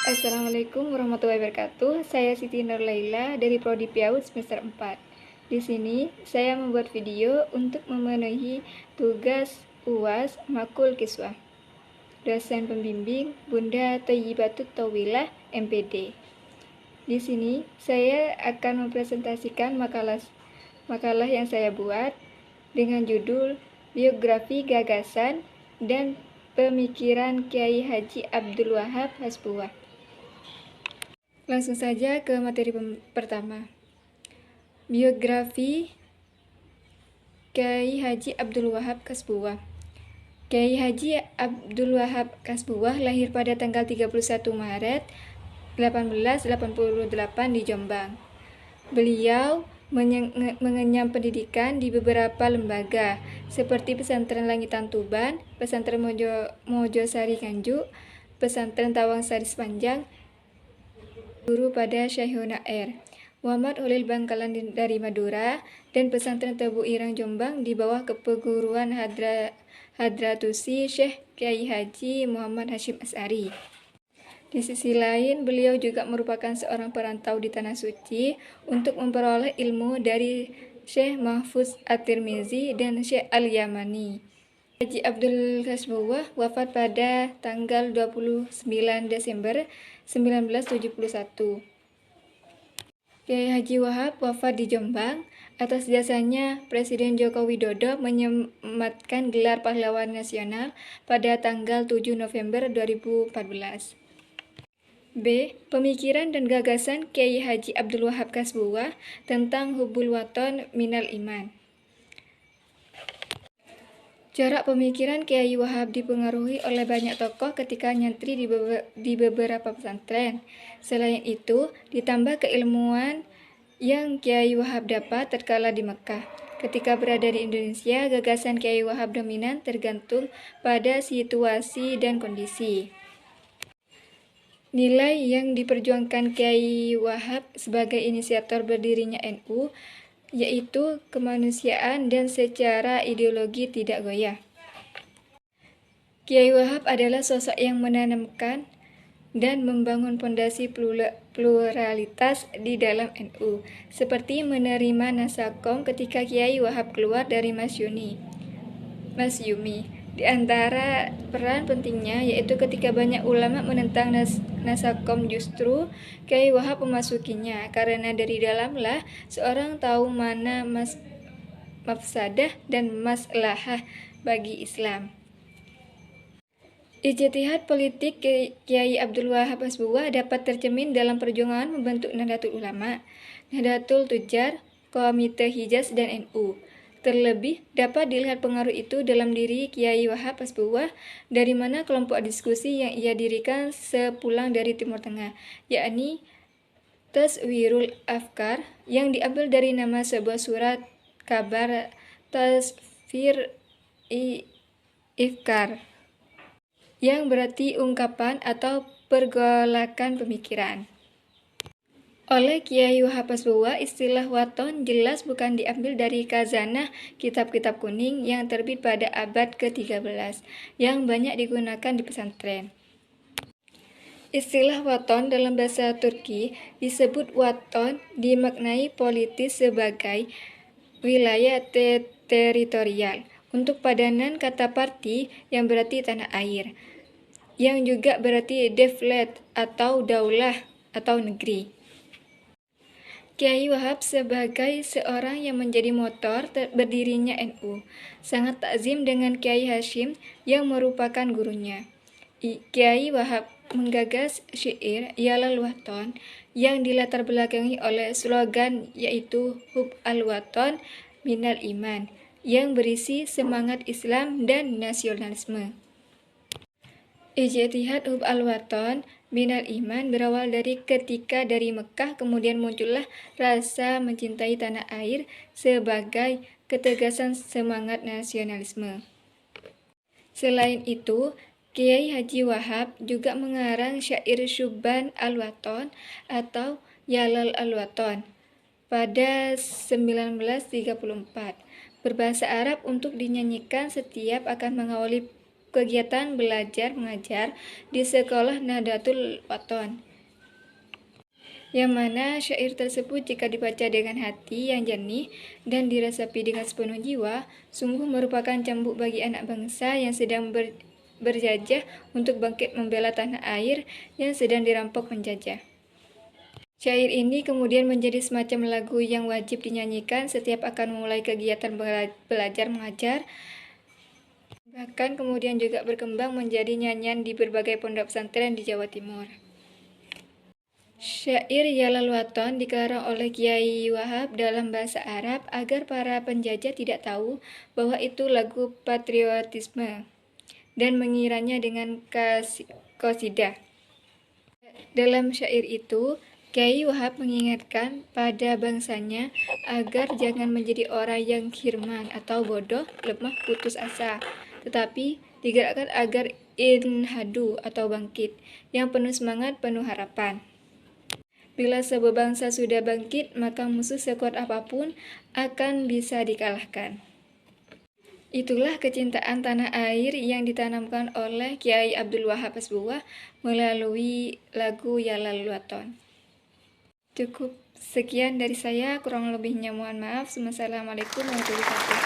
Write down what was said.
Assalamualaikum warahmatullahi wabarakatuh. Saya Siti Nurlaila dari Prodi PAUD semester 4. Di sini saya membuat video untuk memenuhi tugas UAS Makul Kiswah. Dosen pembimbing Bunda Thayyibatut Tawilah, MPD. Di sini saya akan mempresentasikan makalah yang saya buat dengan judul Biografi Gagasan dan Pemikiran Kiai Haji Abdul Wahab Hasbuwah. Langsung saja ke materi pertama. Biografi Kiai Haji Abdul Wahab Hasbuwah. Kiai Haji Abdul Wahab Hasbuwah lahir pada tanggal 31 Maret 1888 di Jombang. Beliau mengenyam pendidikan di beberapa lembaga seperti Pesantren Langitan Tuban, Pesantren Mojosari Nganjuk, Pesantren Tawangsari Sepanjang, guru pada Syaihuna R. Muhammad Holil Bangkalan dari Madura, dan Pesantren Tebu Irang Jombang di bawah kepeguruan Hadratusi Syekh Kiai Haji Muhammad Hashim Asy'ari. Di sisi lain, beliau juga merupakan seorang perantau di Tanah Suci untuk memperoleh ilmu dari Syekh Mahfuz At-Tirmizi dan Syekh Al-Yamani. Haji Abdul Hasbuwah wafat pada tanggal 29 Desember 1971. Kiai Haji Wahab wafat di Jombang. Atas jasanya, Presiden Joko Widodo menyematkan gelar pahlawan nasional pada tanggal 7 November 2014. B. Pemikiran dan gagasan Kiai Haji Abdul Wahab Hasbuwah tentang Hubbul Waton Minal Iman. Jarak pemikiran Kiai Wahab dipengaruhi oleh banyak tokoh ketika nyantri di beberapa pesantren. Selain itu, ditambah keilmuan yang Kiai Wahab dapat tatkala di Mekah. Ketika berada di Indonesia, gagasan Kiai Wahab dominan tergantung pada situasi dan kondisi. Nilai yang diperjuangkan Kiai Wahab sebagai inisiator berdirinya NU yaitu kemanusiaan dan secara ideologi tidak goyah. Kiai Wahab adalah sosok yang menanamkan dan membangun fondasi pluralitas di dalam NU, seperti menerima Nasakom ketika Kiai Wahab keluar dari Mas Yumi. Di antara peran pentingnya yaitu ketika banyak ulama menentang Nasakom, justru Kiai Wahab memasukinya, karena dari dalamlah seorang tahu mana mafsadah dan maslahah bagi Islam. Ijtihad politik Kiai Abdul Wahab Hasbuwah dapat tercermin dalam perjuangan membentuk Nahdlatul Ulama, Nahdlatul Tujar, Komite Hijaz, dan NU. Terlebih, dapat dilihat pengaruh itu dalam diri Kiai Wahab Hasbuwah dari mana kelompok diskusi yang ia dirikan sepulang dari Timur Tengah, yakni Taswirul Afkar, yang diambil dari nama sebuah surat kabar Tasfir Ifkar, yang berarti ungkapan atau pergolakan pemikiran. Oleh Kiai Wahab Hasbuwah, istilah waton jelas bukan diambil dari khazanah kitab-kitab kuning yang terbit pada abad ke-13 yang banyak digunakan di pesantren. Istilah waton dalam bahasa Turki disebut waton, dimaknai politis sebagai wilayah teritorial. Untuk padanan kata parti yang berarti tanah air, yang juga berarti devlet atau daulah atau negeri. Kiai Wahab sebagai seorang yang menjadi motor berdirinya NU, sangat takzim dengan Kiai Hashim yang merupakan gurunya. Kiai Wahab menggagas syair Yalal Waton yang dilatar belakangi oleh slogan yaitu Hub al-Waton Minal Iman, yang berisi semangat Islam dan nasionalisme. Ijtihad Hub al-Waton Minal Iman berawal dari ketika dari Mekah kemudian muncullah rasa mencintai tanah air sebagai ketegasan semangat nasionalisme. Selain itu, Kiai Haji Wahab juga mengarang syair Syubban al-Waton atau Yalal al-Waton pada 1934 berbahasa Arab untuk dinyanyikan setiap akan mengawali kegiatan belajar mengajar di Sekolah Nahdlatul Wathon, yang mana syair tersebut jika dibaca dengan hati yang jernih dan diresapi dengan sepenuh jiwa, sungguh merupakan cambuk bagi anak bangsa yang sedang berjajah untuk bangkit membela tanah air yang sedang dirampok penjajah. Syair ini kemudian menjadi semacam lagu yang wajib dinyanyikan setiap akan memulai kegiatan belajar mengajar. Bahkan kemudian juga berkembang menjadi nyanyian di berbagai pondok pesantren di Jawa Timur. Syair Ya Lalu Wathon dikarang oleh Kiai Wahab dalam bahasa Arab agar para penjajah tidak tahu bahwa itu lagu patriotisme dan mengiranya dengan qasidah. Dalam syair itu, Kiai Wahab mengingatkan pada bangsanya agar jangan menjadi orang yang khirman atau bodoh, lemah, putus asa, tetapi digerakkan agar inhadu atau bangkit, yang penuh semangat, penuh harapan. Bila sebuah bangsa sudah bangkit, maka musuh sekuat apapun akan bisa dikalahkan. Itulah kecintaan tanah air yang ditanamkan oleh Kiai Abdul Wahab Hasbuwah melalui lagu Ya Lalu Wathon. Cukup sekian dari saya, kurang lebihnya mohon maaf. Wassalamualaikum warahmatullahi wabarakatuh.